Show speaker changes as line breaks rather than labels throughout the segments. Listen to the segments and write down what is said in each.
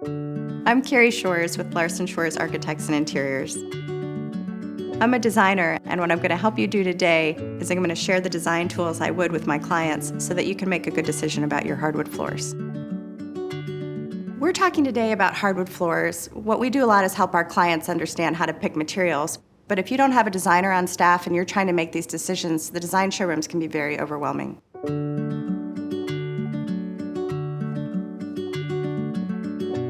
I'm Carrie Shores with Larson Shores Architects and Interiors. I'm a designer, and what I'm going to help you do today is I'm going to share the design tools I would with my clients so that you can make a good decision about your hardwood floors. We're talking today about hardwood floors. What we do a lot is help our clients understand how to pick materials. But if you don't have a designer on staff and you're trying to make these decisions, the design showrooms can be very overwhelming.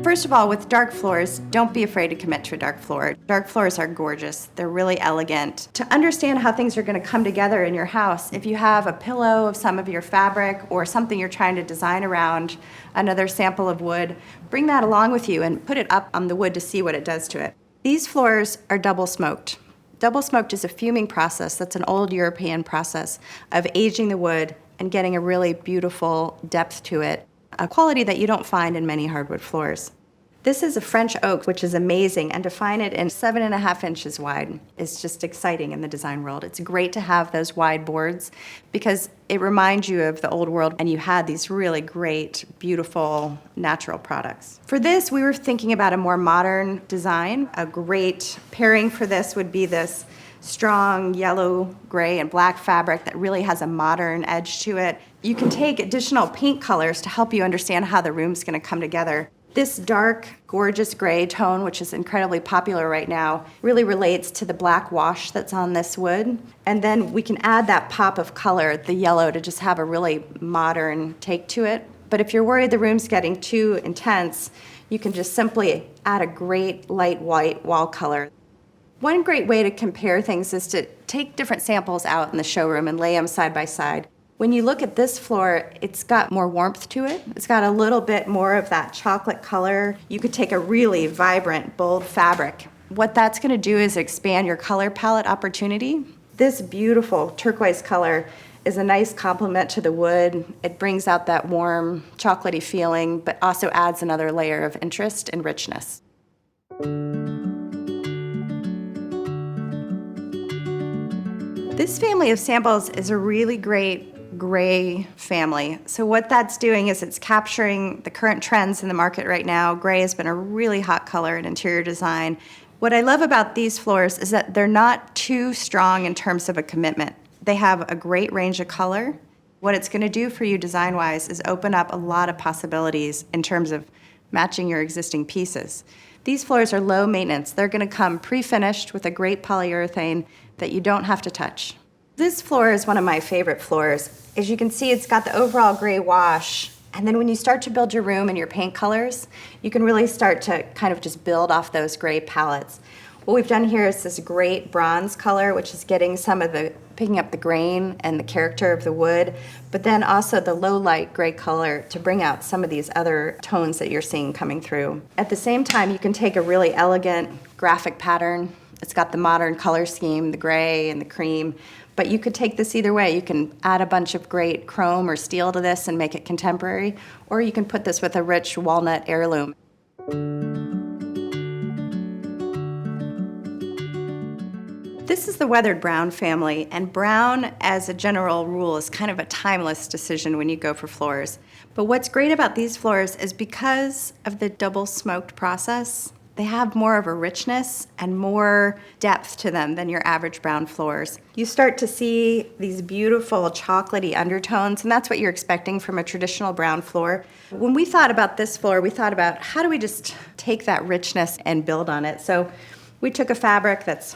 First of all, with dark floors, don't be afraid to commit to a dark floor. Dark floors are gorgeous. They're really elegant. To understand how things are going to come together in your house, if you have a pillow of some of your fabric or something you're trying to design around, another sample of wood, bring that along with you and put it up on the wood to see what it does to it. These floors are double smoked. Double smoked is a fuming process. That's an old European process of aging the wood and getting a really beautiful depth to it, a quality that you don't find in many hardwood floors. This is a French oak, which is amazing, and to find it in 7.5 inches wide is just exciting in the design world. It's great to have those wide boards because it reminds you of the old world and you had these really great, beautiful, natural products. For this, we were thinking about a more modern design. A great pairing for this would be this strong yellow, gray, and black fabric that really has a modern edge to it. You can take additional paint colors to help you understand how the room's going to come together. This dark, gorgeous gray tone, which is incredibly popular right now, really relates to the black wash that's on this wood. And then we can add that pop of color, the yellow, to just have a really modern take to it. But if you're worried the room's getting too intense, you can just simply add a great light white wall color. One great way to compare things is to take different samples out in the showroom and lay them side by side. When you look at this floor, it's got more warmth to it. It's got a little bit more of that chocolate color. You could take a really vibrant, bold fabric. What that's going to do is expand your color palette opportunity. This beautiful turquoise color is a nice complement to the wood. It brings out that warm, chocolatey feeling, but also adds another layer of interest and richness. This family of samples is a really great gray family. So what that's doing is it's capturing the current trends in the market right now. Gray has been a really hot color in interior design. What I love about these floors is that they're not too strong in terms of a commitment. They have a great range of color. What it's going to do for you design-wise is open up a lot of possibilities in terms of matching your existing pieces. These floors are low maintenance. They're going to come pre-finished with a great polyurethane that you don't have to touch. This floor is one of my favorite floors. As you can see, it's got the overall gray wash, and then when you start to build your room and your paint colors, you can really start to kind of just build off those gray palettes. What we've done here is this great bronze color, which is getting some of the, picking up the grain and the character of the wood, but then also the low light gray color to bring out some of these other tones that you're seeing coming through. At the same time, you can take a really elegant graphic pattern. It's got the modern color scheme, the gray and the cream, but you could take this either way. You can add a bunch of great chrome or steel to this and make it contemporary, or you can put this with a rich walnut heirloom. This is the weathered brown family, and brown as a general rule is kind of a timeless decision when you go for floors. But what's great about these floors is because of the double smoked process, they have more of a richness and more depth to them than your average brown floors. You start to see these beautiful chocolatey undertones, and that's what you're expecting from a traditional brown floor. When we thought about this floor, we thought about how do we just take that richness and build on it. So we took a fabric that's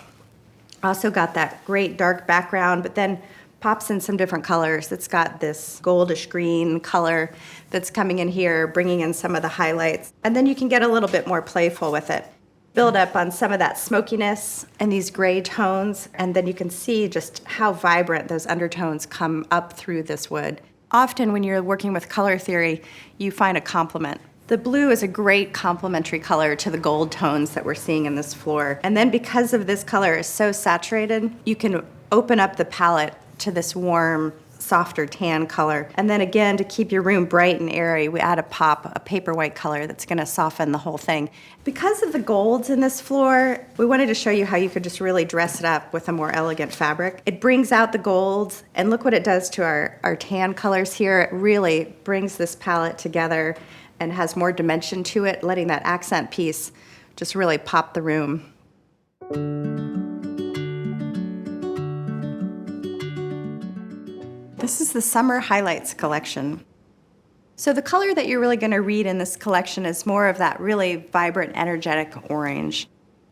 also got that great dark background, but then pops in some different colors. It's got this goldish green color that's coming in here, bringing in some of the highlights. And then you can get a little bit more playful with it. Build up on some of that smokiness and these gray tones, and then you can see just how vibrant those undertones come up through this wood. Often when you're working with color theory, you find a complement. The blue is a great complementary color to the gold tones that we're seeing in this floor. And then because of this color is so saturated, you can open up the palette to this warm, softer tan color. And then again, to keep your room bright and airy, we add a pop, a paper white color that's gonna soften the whole thing. Because of the golds in this floor, we wanted to show you how you could just really dress it up with a more elegant fabric. It brings out the golds, and look what it does to our tan colors here. It really brings this palette together and has more dimension to it, letting that accent piece just really pop the room. This is the Summer Highlights collection. So the color that you're really going to read in this collection is more of that really vibrant, energetic orange.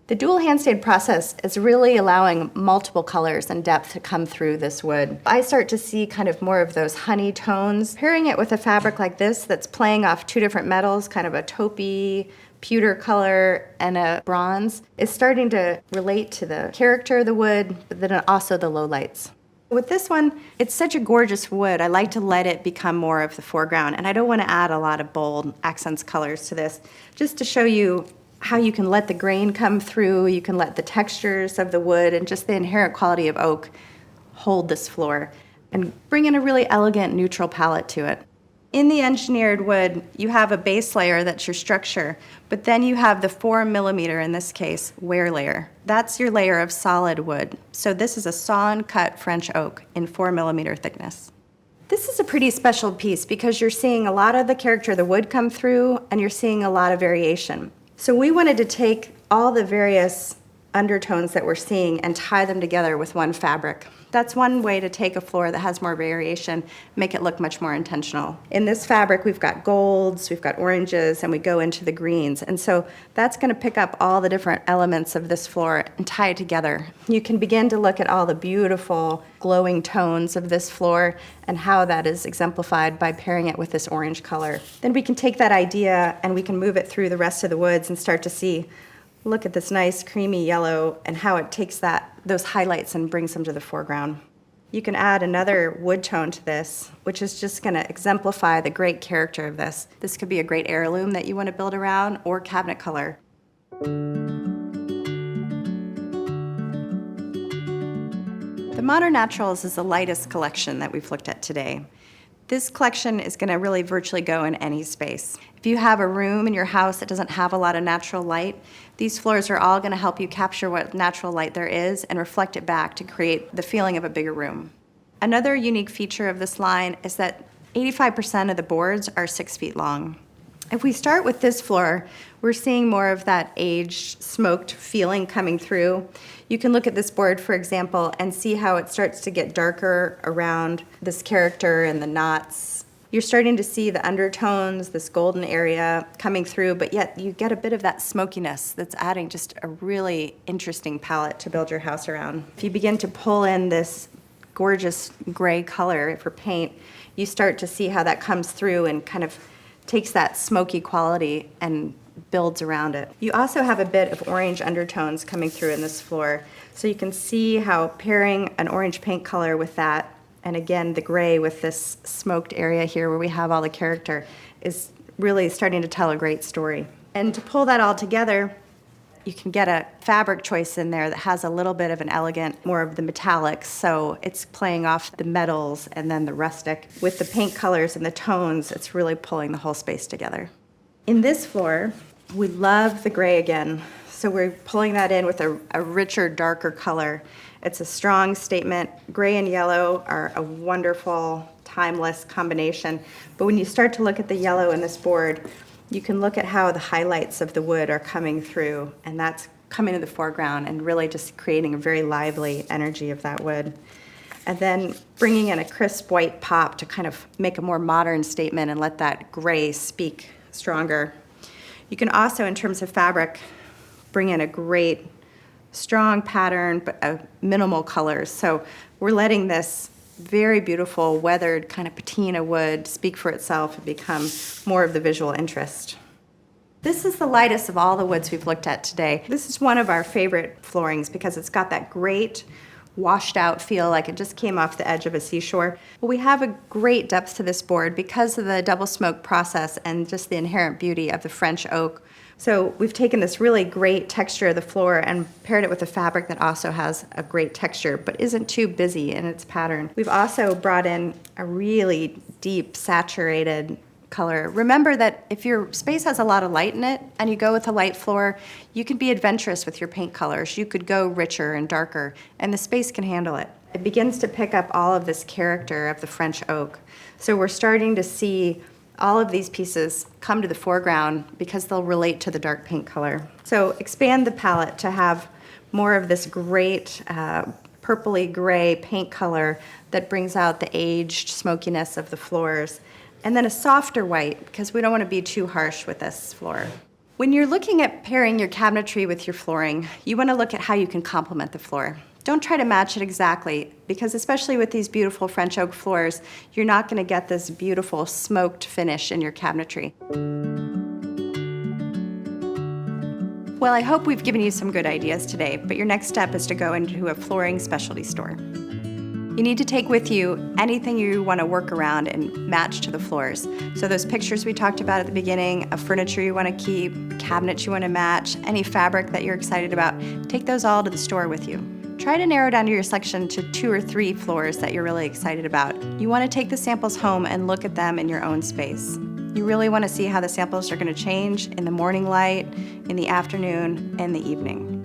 The dual hand stayed process is really allowing multiple colors and depth to come through this wood. I start to see kind of more of those honey tones. Pairing it with a fabric like this that's playing off two different metals, kind of a taupey, pewter color, and a bronze, is starting to relate to the character of the wood, but then also the lowlights. With this one, it's such a gorgeous wood. I like to let it become more of the foreground, and I don't want to add a lot of bold accents colors to this, just to show you how you can let the grain come through, you can let the textures of the wood and just the inherent quality of oak hold this floor and bring in a really elegant neutral palette to it. In the engineered wood, you have a base layer that's your structure, but then you have the 4mm, in this case, wear layer. That's your layer of solid wood. So this is a sawn-cut French oak in 4mm thickness. This is a pretty special piece because you're seeing a lot of the character of the wood come through and you're seeing a lot of variation. So we wanted to take all the various undertones that we're seeing and tie them together with one fabric. That's one way to take a floor that has more variation, make it look much more intentional. In this fabric, we've got golds, we've got oranges, and we go into the greens. And so that's going to pick up all the different elements of this floor and tie it together. You can begin to look at all the beautiful glowing tones of this floor and how that is exemplified by pairing it with this orange color. Then we can take that idea and we can move it through the rest of the woods and start to see, look at this nice creamy yellow and how it takes those highlights and brings them to the foreground. You can add another wood tone to this, which is just going to exemplify the great character of this. This could be a great heirloom that you want to build around or cabinet color. The Modern Naturals is the lightest collection that we've looked at today. This collection is going to really virtually go in any space. If you have a room in your house that doesn't have a lot of natural light, these floors are all going to help you capture what natural light there is and reflect it back to create the feeling of a bigger room. Another unique feature of this line is that 85% of the boards are 6 feet long. If we start with this floor, we're seeing more of that aged, smoked feeling coming through. You can look at this board, for example, and see how it starts to get darker around this character and the knots. You're starting to see the undertones, this golden area coming through, but yet you get a bit of that smokiness that's adding just a really interesting palette to build your house around. If you begin to pull in this gorgeous gray color for paint, you start to see how that comes through and kind of takes that smoky quality and builds around it. You also have a bit of orange undertones coming through in this floor, so you can see how pairing an orange paint color with that, and again the gray with this smoked area here where we have all the character, is really starting to tell a great story. And to pull that all together, you can get a fabric choice in there that has a little bit of an elegant, more of the metallics, so it's playing off the metals and then the rustic. With the paint colors and the tones, it's really pulling the whole space together. In this floor, we love the gray again, so we're pulling that in with a richer, darker color. It's a strong statement. Gray and yellow are a wonderful, timeless combination, but when you start to look at the yellow in this board, you can look at how the highlights of the wood are coming through, and that's coming to the foreground and really just creating a very lively energy of that wood. And then bringing in a crisp white pop to kind of make a more modern statement and let that gray speak stronger. You can also, in terms of fabric, bring in a great, strong pattern, but minimal colors. So we're letting this very beautiful, weathered kind of patina wood speak for itself and become more of the visual interest. This is the lightest of all the woods we've looked at today. This is one of our favorite floorings because it's got that great washed out feel like it just came off the edge of a seashore. But we have a great depth to this board because of the double smoke process and just the inherent beauty of the French oak. So we've taken this really great texture of the floor and paired it with a fabric that also has a great texture but isn't too busy in its pattern. We've also brought in a really deep, saturated color. Remember that if your space has a lot of light in it and you go with a light floor, you can be adventurous with your paint colors. You could go richer and darker, and the space can handle it. It begins to pick up all of this character of the French oak. So we're starting to see all of these pieces come to the foreground because they'll relate to the dark paint color. So expand the palette to have more of this great purpley gray paint color that brings out the aged smokiness of the floors. And then a softer white, because we don't want to be too harsh with this floor. When you're looking at pairing your cabinetry with your flooring, you want to look at how you can complement the floor. Don't try to match it exactly, because especially with these beautiful French oak floors, you're not going to get this beautiful smoked finish in your cabinetry. Well, I hope we've given you some good ideas today, but your next step is to go into a flooring specialty store. You need to take with you anything you want to work around and match to the floors. So those pictures we talked about at the beginning, of furniture you want to keep, cabinets you want to match, any fabric that you're excited about, take those all to the store with you. Try to narrow down your selection to 2 or 3 floors that you're really excited about. You want to take the samples home and look at them in your own space. You really want to see how the samples are going to change in the morning light, in the afternoon, and the evening.